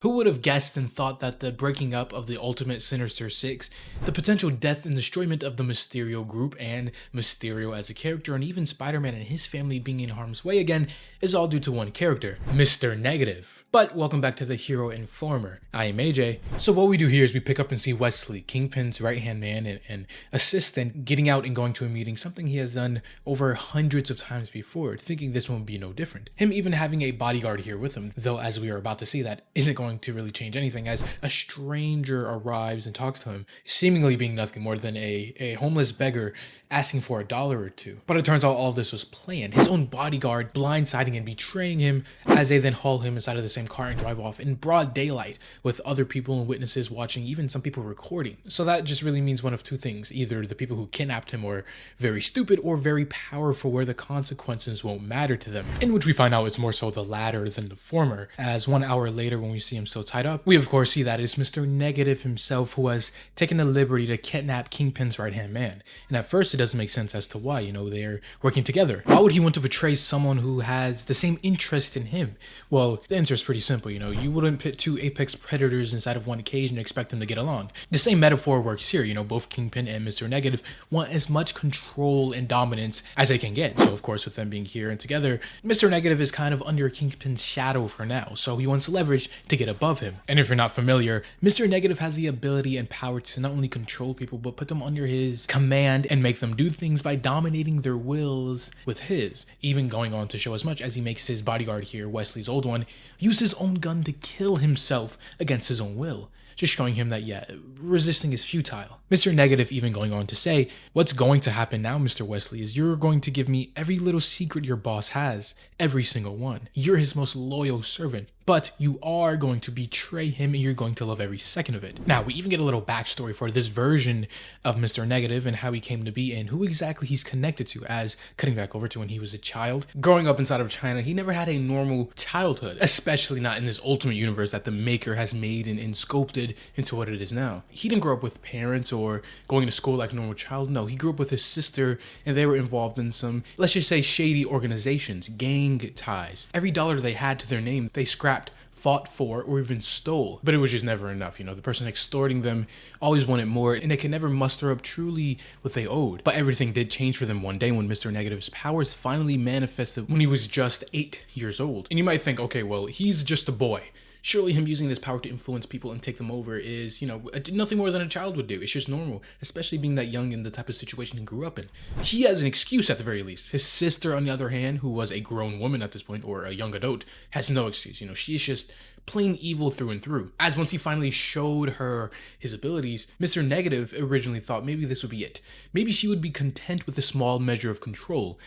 Who would have guessed and thought that the breaking up of the ultimate Sinister Six, the potential death and destroyment of the Mysterio group and Mysterio as a character, and even Spider-Man and his family being in harm's way again, is all due to one character, Mr. Negative. But welcome back to the Hero Informer. I am AJ. So what we do here is we pick up and see Wesley, Kingpin's right-hand man and assistant, getting out and going to a meeting, something he has done over hundreds of times before, thinking this won't be no different. Him even having a bodyguard here with him, though as we are about to see, that isn't going to really change anything as a stranger arrives and talks to him, seemingly being nothing more than a homeless beggar asking for $1 or $2. But it turns out all this was planned. His own bodyguard blindsiding and betraying him as they then haul him inside of the same car and drive off in broad daylight with other people and witnesses watching, even some people recording. So that just really means one of two things. Either the people who kidnapped him were very stupid or very powerful where the consequences won't matter to them. In which we find out it's more so the latter than the former, as 1 hour later when we see him still tied up, we of course see that it's Mr. Negative himself who has taken the liberty to kidnap Kingpin's right-hand man. And at first it doesn't make sense as to why, they're working together. Why would he want to betray someone who has the same interest in him? Well, the answer is pretty simple, you wouldn't pit two apex predators inside of one cage and expect them to get along. The same metaphor works here, both Kingpin and Mr. Negative want as much control and dominance as they can get. So of course with them being here and together, Mr. Negative is kind of under Kingpin's shadow for now, so he wants leverage to get above him. And if you're not familiar, Mr. Negative has the ability and power to not only control people, but put them under his command and make them do things by dominating their wills with his, even going on to show as much as he makes his bodyguard here, Wesley's old one, use his own gun to kill himself against his own will. Just showing him that, resisting is futile. Mr. Negative even going on to say, what's going to happen now, Mr. Wesley, is you're going to give me every little secret your boss has, every single one. You're his most loyal servant, but you are going to betray him and you're going to love every second of it. Now, we even get a little backstory for this version of Mr. Negative and how he came to be and who exactly he's connected to, as cutting back over to when he was a child. Growing up inside of China, he never had a normal childhood, especially not in this ultimate universe that the maker has made and sculpted into what it is now. He didn't grow up with parents or going to school like a normal child. No, he grew up with his sister and they were involved in some, let's just say, shady organizations, gang ties. Every dollar they had to their name, they scrapped, fought for, or even stole. But it was just never enough. The person extorting them always wanted more and they could never muster up truly what they owed. But everything did change for them one day when Mr. Negative's powers finally manifested when he was just 8 years old. And you might think, okay, well, he's just a boy. Surely him using this power to influence people and take them over is, nothing more than a child would do. It's just normal, especially being that young in the type of situation he grew up in. He has an excuse at the very least. His sister, on the other hand, who was a grown woman at this point, or a young adult, has no excuse. She's just plain evil through and through. As once he finally showed her his abilities, Mr. Negative originally thought maybe this would be it. Maybe she would be content with a small measure of control,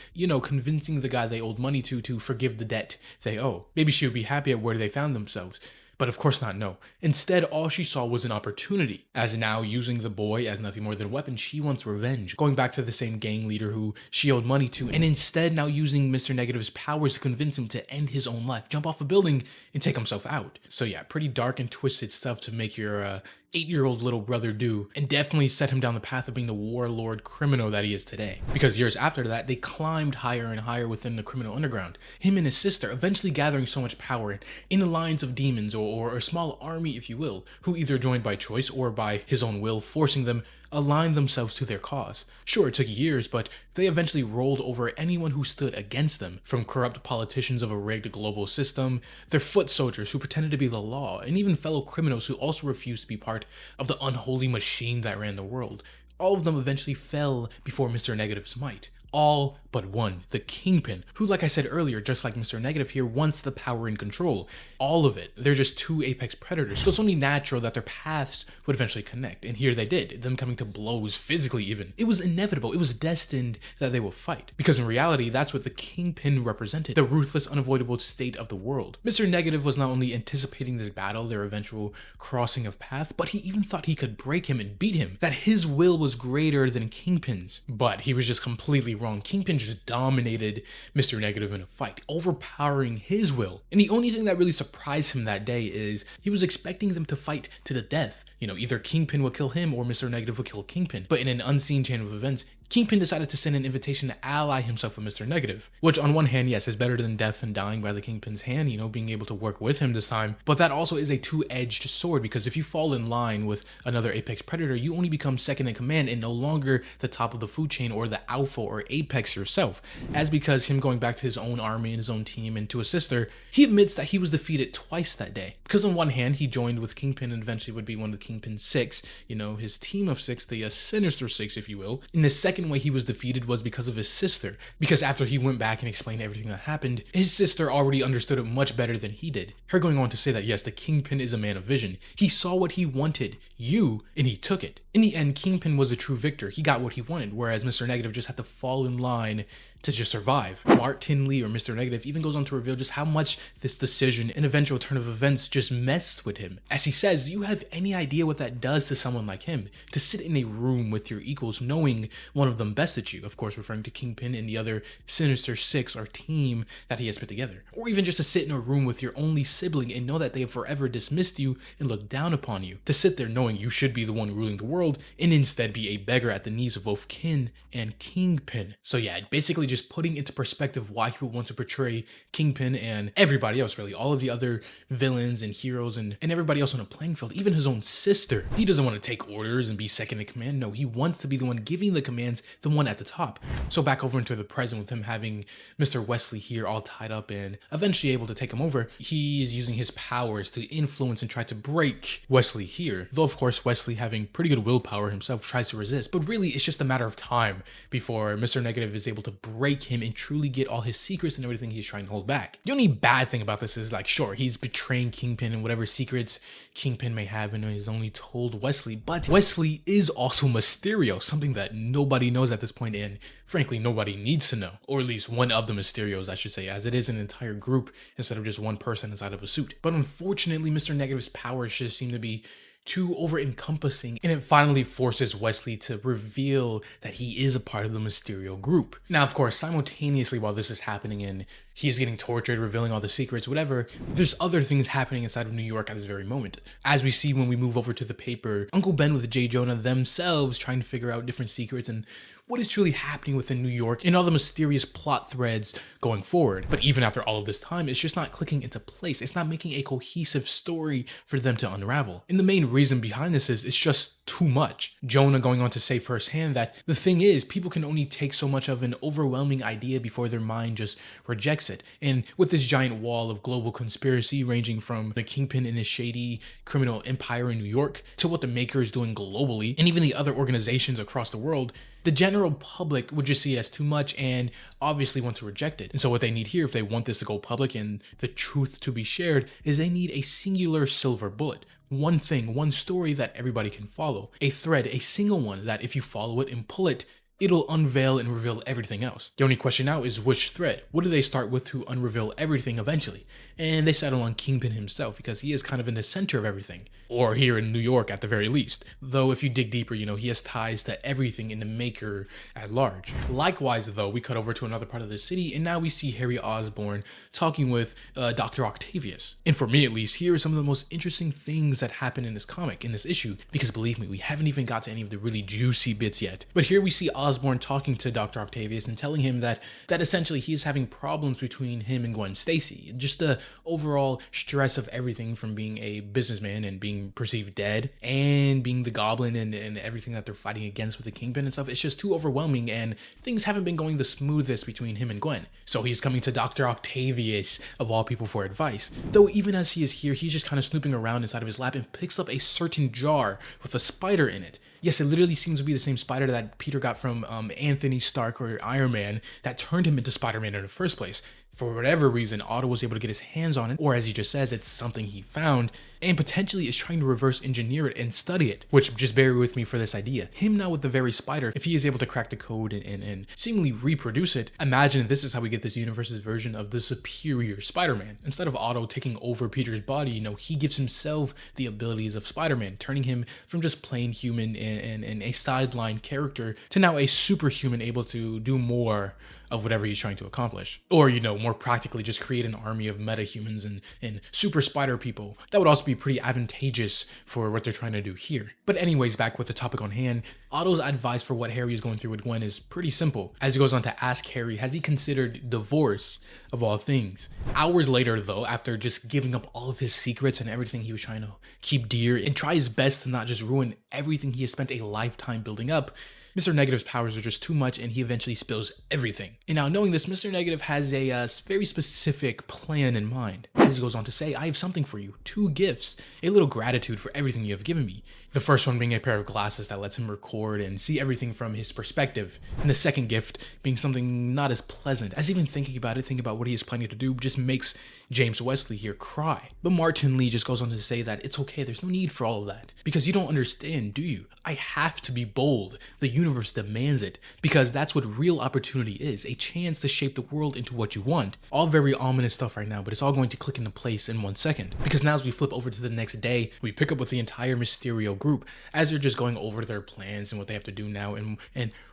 convincing the guy they owed money to forgive the debt they owe. Maybe she would be happy at where they found themselves. But of course not, no. Instead, all she saw was an opportunity. As now using the boy as nothing more than a weapon, she wants revenge. Going back to the same gang leader who she owed money to, and instead now using Mr. Negative's powers to convince him to end his own life, jump off a building, and take himself out. So yeah, pretty dark and twisted stuff to make your 8-year-old little brother do, and definitely set him down the path of being the warlord criminal that he is today. Because years after that, they climbed higher and higher within the criminal underground. Him and his sister eventually gathering so much power in the lines of demons, or a small army, if you will, who either joined by choice or by his own will, forcing them aligned themselves to their cause. Sure, it took years, but they eventually rolled over anyone who stood against them, from corrupt politicians of a rigged global system, their foot soldiers who pretended to be the law, and even fellow criminals who also refused to be part of the unholy machine that ran the world. All of them eventually fell before Mr. Negative's might. All but one, the Kingpin, who, like I said earlier, just like Mr. Negative here, wants the power and control. All of it. They're just two apex predators, so it's only natural that their paths would eventually connect. And here they did, them coming to blows physically even. It was inevitable. It was destined that they will fight. Because in reality, that's what the Kingpin represented, the ruthless, unavoidable state of the world. Mr. Negative was not only anticipating this battle, their eventual crossing of path, but he even thought he could break him and beat him, that his will was greater than Kingpin's. But he was just completely wrong. Kingpin just dominated Mr. Negative in a fight, overpowering his will. And the only thing that really surprised him that day is he was expecting them to fight to the death. Either Kingpin will kill him or Mr. Negative will kill Kingpin. But in an unseen chain of events, Kingpin decided to send an invitation to ally himself with Mr. Negative, which on one hand, yes, is better than death and dying by the Kingpin's hand, being able to work with him this time. But that also is a two-edged sword, because if you fall in line with another apex predator, you only become second in command and no longer the top of the food chain or the alpha or apex yourself. As because him going back to his own army and his own team and to his sister, he admits that he was defeated twice that day. Because on one hand, he joined with Kingpin and eventually would be one of the Kingpin's six, his team of six, the Sinister Six, if you will. In the second way he was defeated was because of his sister, because after he went back and explained everything that happened, his sister already understood it much better than he did. Her going on to say that yes, the Kingpin is a man of vision. He saw what he wanted, and he took it. In the end, Kingpin was a true victor. He got what he wanted, whereas Mr. Negative just had to fall in line to just survive. Martin Lee, or Mr. Negative, even goes on to reveal just how much this decision and eventual turn of events just messed with him. As he says, do you have any idea what that does to someone like him? To sit in a room with your equals knowing one of them bested you, of course referring to Kingpin and the other Sinister Six or team that he has put together. Or even just to sit in a room with your only sibling and know that they have forever dismissed you and looked down upon you. To sit there knowing you should be the one ruling the world and instead be a beggar at the knees of both Kin and Kingpin. So yeah, basically just putting into perspective why people want to portray Kingpin and everybody else, really, all of the other villains and heroes and everybody else on a playing field, even his own sister. He doesn't want to take orders and be second in command. No, he wants to be the one giving the commands, the one at the top. So back over into the present with him having Mr. Wesley here all tied up and eventually able to take him over, he is using his powers to influence and try to break Wesley here. Though of course Wesley, having pretty good willpower himself, tries to resist, but really it's just a matter of time before Mr. Negative is able to break him and truly get all his secrets and everything he's trying to hold back. The only bad thing about this is, like, sure, he's betraying Kingpin and whatever secrets Kingpin may have and he's only told Wesley, but Wesley is also Mysterio, something that nobody knows at this point, and frankly nobody needs to know, or at least one of the Mysterios, I should say, as it is an entire group instead of just one person inside of a suit. But unfortunately, Mr. Negative's powers just seem to be too over-encompassing, and it finally forces Wesley to reveal that he is a part of the Mysterio group. Now, of course, simultaneously while this is happening and he's getting tortured, revealing all the secrets, whatever, there's other things happening inside of New York at this very moment. As we see when we move over to the paper, Uncle Ben with J. Jonah themselves trying to figure out different secrets and what is truly happening within New York and all the mysterious plot threads going forward. But even after all of this time, it's just not clicking into place. It's not making a cohesive story for them to unravel. And the main reason behind this is it's just too much. Jonah going on to say firsthand that the thing is, people can only take so much of an overwhelming idea before their mind just rejects it. And with this giant wall of global conspiracy ranging from the Kingpin and his shady criminal empire in New York to what the Maker is doing globally and even the other organizations across the world, the general public would just see it as too much and obviously want to reject it. And so what they need here, if they want this to go public and the truth to be shared, is they need a singular silver bullet. One thing, one story that everybody can follow. A thread, a single one that if you follow it and pull it, it'll unveil and reveal everything else. The only question now is which thread? What do they start with to unreveal everything eventually? And they settle on Kingpin himself because he is kind of in the center of everything. Or here in New York at the very least. Though if you dig deeper, he has ties to everything in the Maker at large. Likewise though, we cut over to another part of the city and now we see Harry Osborn talking with Dr. Octavius. And for me at least, here are some of the most interesting things that happen in this comic, in this issue, because believe me, we haven't even got to any of the really juicy bits yet. But here we see Osborn talking to Dr. Octavius and telling him that essentially he is having problems between him and Gwen Stacy. Just the overall stress of everything from being a businessman and being perceived dead and being the Goblin and everything that they're fighting against with the Kingpin and stuff. It's just too overwhelming and things haven't been going the smoothest between him and Gwen. So he's coming to Dr. Octavius, of all people, for advice. Though even as he is here, he's just kind of snooping around inside of his lap and picks up a certain jar with a spider in it. Yes, it literally seems to be the same spider that Peter got from Anthony Stark or Iron Man that turned him into Spider-Man in the first place. For whatever reason, Otto was able to get his hands on it, or as he just says, it's something he found, and potentially is trying to reverse engineer it and study it, which, just bear with me for this idea. Him now with the very spider, if he is able to crack the code and seemingly reproduce it, imagine this is how we get this universe's version of the superior Spider-Man. Instead of Otto taking over Peter's body, he gives himself the abilities of Spider-Man, turning him from just plain human and a sideline character to now a superhuman able to do more of whatever he's trying to accomplish. Or, more practically just create an army of metahumans and super spider people. That would also be pretty advantageous for what they're trying to do here. But anyways, back with the topic on hand, Otto's advice for what Harry is going through with Gwen is pretty simple, as he goes on to ask Harry, has he considered divorce of all things? Hours later though, after just giving up all of his secrets and everything he was trying to keep dear and try his best to not just ruin everything he has spent a lifetime building up, Mr. Negative's powers are just too much and he eventually spills everything. And now knowing this, Mr. Negative has a very specific plan in mind. As he goes on to say, I have something for you, 2 gifts, a little gratitude for everything you have given me. The first one being a pair of glasses that lets him record and see everything from his perspective. And the second gift being something not as pleasant, as even thinking about what he is planning to do just makes James Wesley here cry. But Martin Lee just goes on to say that it's okay, there's no need for all of that. Because you don't understand, do you? I have to be bold. The universe demands it. Because that's what real opportunity is, a chance to shape the world into what you want. All very ominous stuff right now, but it's all going to click into place in 1 second. Because now as we flip over to the next day, we pick up with the entire Mysterio group as they're just going over their plans and what they have to do now and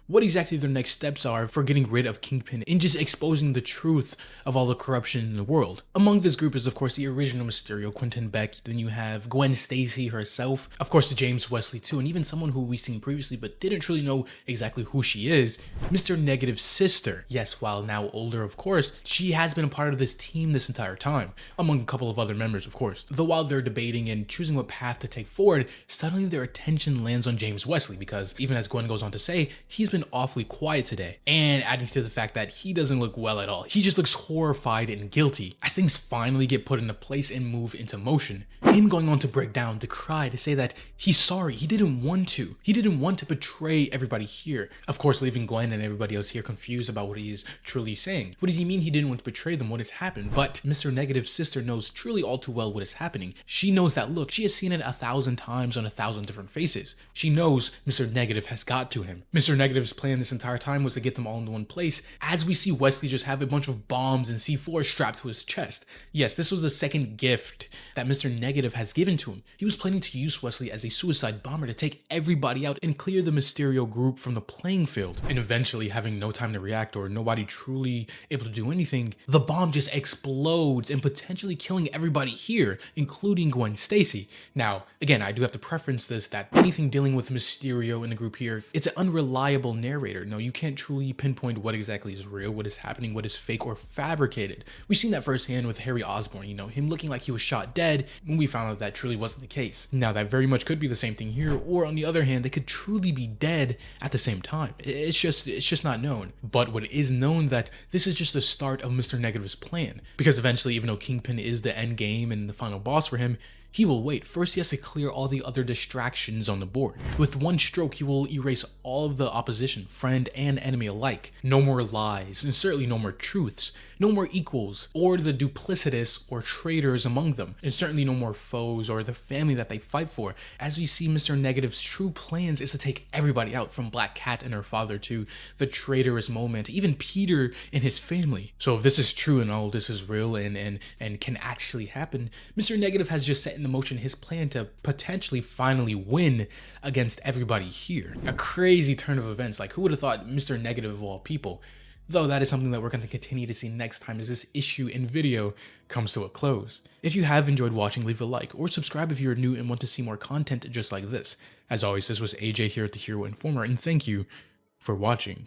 what exactly their next steps are for getting rid of Kingpin and just exposing the truth of all the corruption in the world. Among this group is of course the original Mysterio, Quentin Beck, then you have Gwen Stacy herself, of course James Wesley too, and even someone who we've seen previously but didn't truly know exactly who she is, Mr. Negative's sister. Yes, while now older of course, she has been a part of this team this entire time, among a couple of other members of course. Though while they're debating and choosing what path to take forward, suddenly their attention lands on James Wesley because even as Gwen goes on to say, he's been awfully quiet today, and adding to the fact that he doesn't look well at all. He just looks horrified and guilty as things finally get put into place and move into motion. Him going on to break down, to cry, to say that he's sorry, he didn't want to. He didn't want to betray everybody here. Of course, leaving Gwen and everybody else here confused about what he's truly saying. What does he mean he didn't want to betray them? What has happened? But Mr. Negative's sister knows truly all too well what is happening. She knows that look. She has seen it 1,000 times on 1,000 different faces. She knows Mr. Negative has got to him. Mr. Negative's plan this entire time was to get them all into one place, as we see Wesley just have a bunch of bombs and C4 strapped to his chest. Yes, this was the second gift that Mr. Negative has given to him. He was planning to use Wesley as a suicide bomber to take everybody out and clear the Mysterio group from the playing field. And eventually, having no time to react or nobody truly able to do anything, the bomb just explodes and potentially killing everybody here, including Gwen Stacy. Now, again, I do have to preference this that anything dealing with Mysterio in the group here, it's an unreliable narrator. No, you can't truly pinpoint what exactly is real, what is happening, what is fake or fabricated. We've seen that firsthand with Harry Osborn, him looking like he was shot dead when we found out that truly wasn't the case. Now, that very much could be the same thing here, or on the other hand, they could truly be dead at the same time. It's just not known. But what is known that this is just the start of Mr. Negative's plan, because eventually, even though Kingpin is the end game and the final boss for him, he will wait. First, he has to clear all the other distractions on the board. With one stroke, he will erase all of the opposition, friend and enemy alike. No more lies, and certainly no more truths. No more equals, or the duplicitous or traitors among them. And certainly no more foes or the family that they fight for. As we see, Mr. Negative's true plans is to take everybody out, from Black Cat and her father to the traitorous Moment, even Peter and his family. So if this is true and all this is real and can actually happen, Mr. Negative has just set into motion his plan to potentially finally win against everybody here. A crazy turn of events. Like, who would have thought Mr. Negative of all people? Though that is something that we're going to continue to see next time as this issue in video comes to a close. If you have enjoyed watching, leave a like or subscribe if you're new and want to see more content just like this. As always, this was AJ here at the Hero Informer, and thank you for watching.